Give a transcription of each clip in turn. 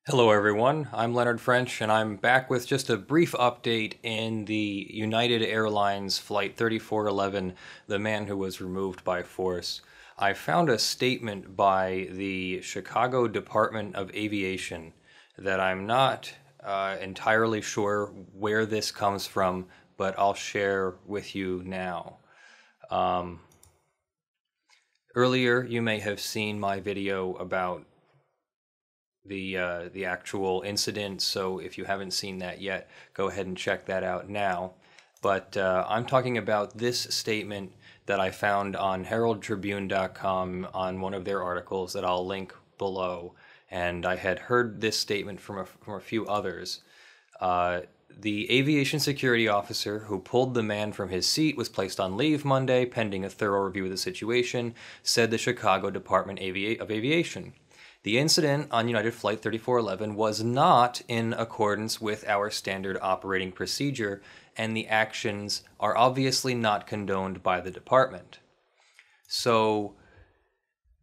Hello, everyone. I'm Leonard French, and I'm back with just a brief update in the United Airlines Flight 3411, the man who was removed by force. I found a statement by the Chicago Department of Aviation that I'm not entirely sure where this comes from, but I'll share with you now. Earlier, you may have seen my video about the actual incident. So if you haven't seen that yet, go ahead and check that out now. But I'm talking about this statement that I found on HeraldTribune.com on one of their articles that I'll link below. And I had heard this statement from a few others. The aviation security officer who pulled the man from his seat was placed on leave Monday pending a thorough review of the situation, said the Chicago Department of Aviation. The incident on United Flight 3411 was not in accordance with our standard operating procedure, and the actions are obviously not condoned by the department. So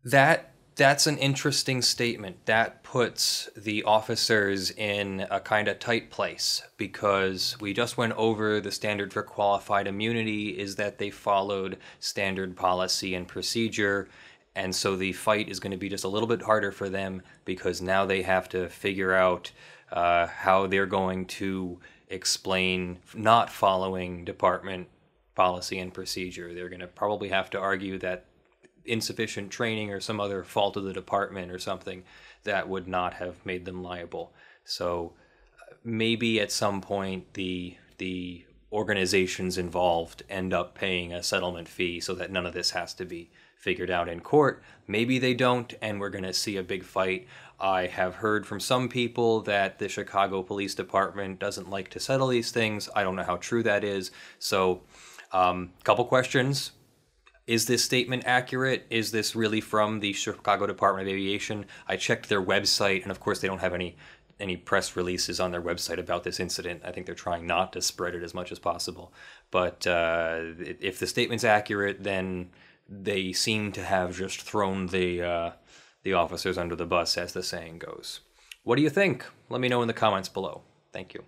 that's an interesting statement. That puts the officers in a kind of tight place because we just went over the standard for qualified immunity is that they followed standard policy and procedure. And so the fight is going to be just a little bit harder for them because now they have to figure out how they're going to explain not following department policy and procedure. They're going to probably have to argue that insufficient training or some other fault of the department or something that would not have made them liable. So maybe at some point the organizations involved end up paying a settlement fee so that none of this has to be figured out in court. Maybe they don't, and we're going to see a big fight. I have heard from some people that the Chicago Police Department doesn't like to settle these things. I don't know how true that is. So, couple questions. Is this statement accurate? Is this really from the Chicago Department of Aviation? I checked their website, and of course they don't have any press releases on their website about this incident. I think they're trying not to spread it as much as possible. But if the statement's accurate, then they seem to have just thrown the officers under the bus, as the saying goes. What do you think? Let me know in the comments below. Thank you.